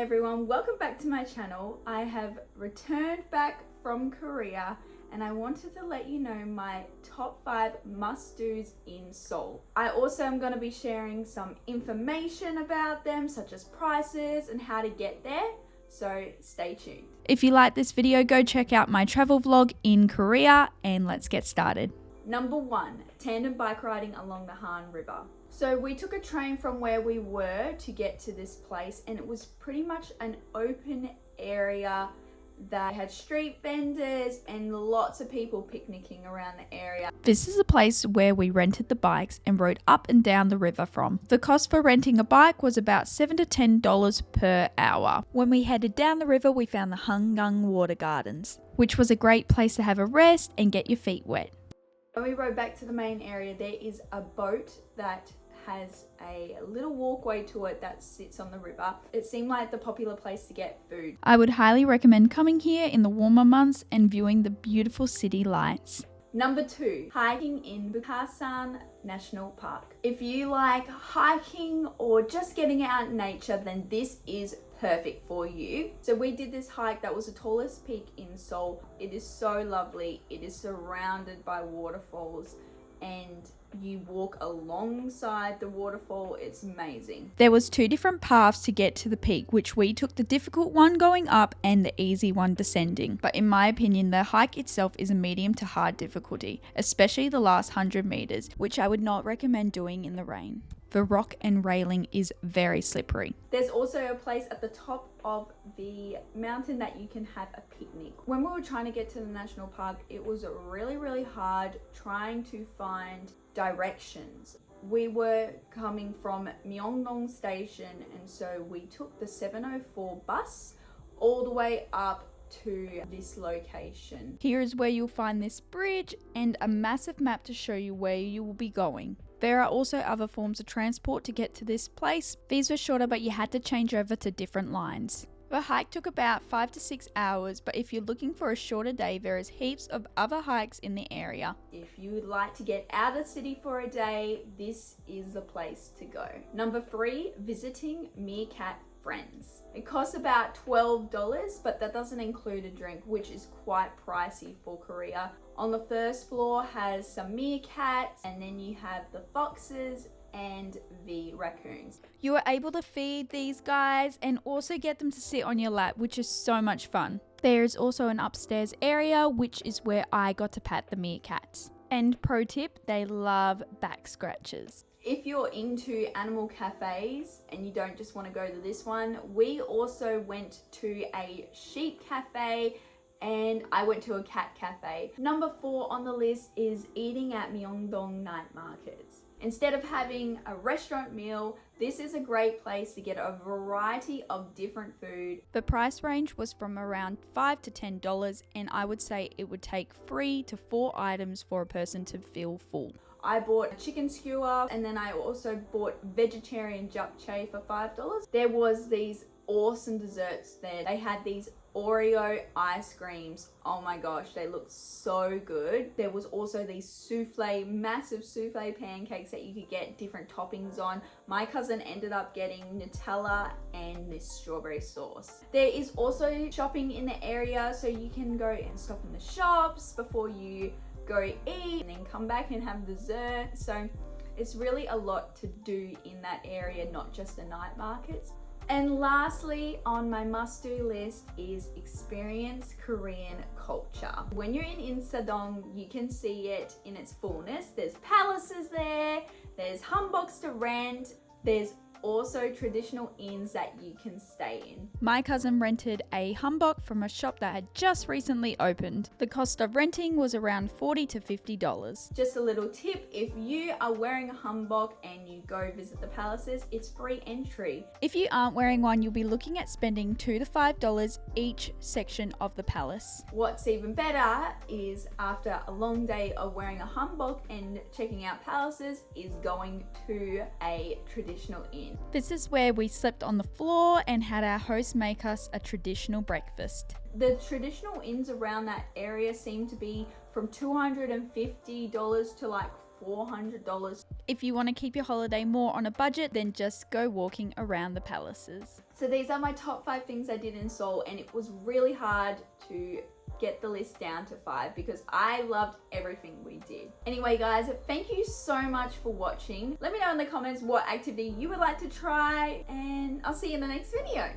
everyone, welcome back to my channel. I have returned back from Korea and I wanted to let you know my top 5 must-dos in Seoul. I also am going to be sharing some information about them, such as prices and how to get there, so stay tuned. If you like this video, go check out my travel vlog in Korea and let's get started. Number 1, tandem bike riding along the Han River. So we took a train from where we were to get to this place, and it was pretty much an open area that had street vendors and lots of people picnicking around the area. This is a place where we rented the bikes and rode up and down the river from. The cost for renting a bike was about $7 to $10 per hour. When we headed down the river, we found the Hangang Water Gardens, which was a great place to have a rest and get your feet wet. When we rode back to the main area, there is a boat that has a little walkway to it that sits on the river. It seemed like the popular place to get food. I would highly recommend coming here in the warmer months and viewing the beautiful city lights. Number 2, hiking in Bukhasan National Park. If you like hiking or just getting out in nature, then this is perfect for you. So we did this hike that was the tallest peak in Seoul. It is so lovely. It is surrounded by waterfalls and you walk alongside the waterfall. It's amazing. There was 2 different paths to get to the peak, which we took the difficult one going up and the easy one descending. But in my opinion, the hike itself is a medium to hard difficulty, especially the last 100 meters, which I would not recommend doing in the rain. The rock and railing is very slippery. There's also a place at the top of the mountain that you can have a picnic. When we were trying to get to the national park, it was really hard trying to find directions. We were coming from Myeongdong station, and so we took the 704 bus all the way up to this location. Here is where you'll find this bridge and a massive map to show you where you will be going. There are also other forms of transport to get to this place. These were shorter, but you had to change over to different lines. The hike took about 5 to 6 hours, but if you're looking for a shorter day, there is heaps of other hikes in the area. If you would like to get out of the city for a day, this is the place to go. Number 3, visiting Meerkat Friends. It costs about $12, but that doesn't include a drink, which is quite pricey for Korea. On the first floor has some meerkats, and then you have the foxes and the raccoons. You are able to feed these guys and also get them to sit on your lap, which is so much fun. There is also an upstairs area, which is where I got to pat the meerkats. And pro tip, they love back scratches. If you're into animal cafes and you don't just want to go to this one, we also went to a sheep cafe and I went to a cat cafe. Number 4 on the list is eating at Myeongdong night markets. Instead of having a restaurant meal, this is a great place to get a variety of different food. The price range was from around $5 to $10, and I would say it would take 3 to 4 items for a person to feel full. I bought a chicken skewer, and then I also bought vegetarian japchae for $5. There was these awesome desserts there. They had these Oreo ice creams. Oh my gosh, they looked so good. There was also these souffle, massive souffle pancakes that you could get different toppings on. My cousin ended up getting Nutella and this strawberry sauce. There is also shopping in the area, so you can go and stop in the shops before you go eat and then come back and have dessert. So it's really a lot to do in that area, not just the night markets. And lastly on my must-do list is experience Korean culture. When you're in Insadong, you can see it in its fullness. There's palaces there, there's hanboks to rent, there's also traditional inns that you can stay in. My cousin rented a hanbok from a shop that had just recently opened. The cost of renting was around $40 to $50. Just a little tip, if you are wearing a hanbok and you go visit the palaces, it's free entry. If you aren't wearing one, you'll be looking at spending $2 to $5 each section of the palace. What's even better is after a long day of wearing a hanbok and checking out palaces is going to a traditional inn. This is where we slept on the floor and had our host make us a traditional breakfast. The traditional inns around that area seem to be from $250 to like $400. If you want to keep your holiday more on a budget, then just go walking around the palaces. So these are my top 5 things I did in Seoul, and it was really hard to get the list down to 5 because I loved everything we did. Anyway guys, thank you so much for watching. Let me know in the comments what activity you would like to try, and I'll see you in the next video.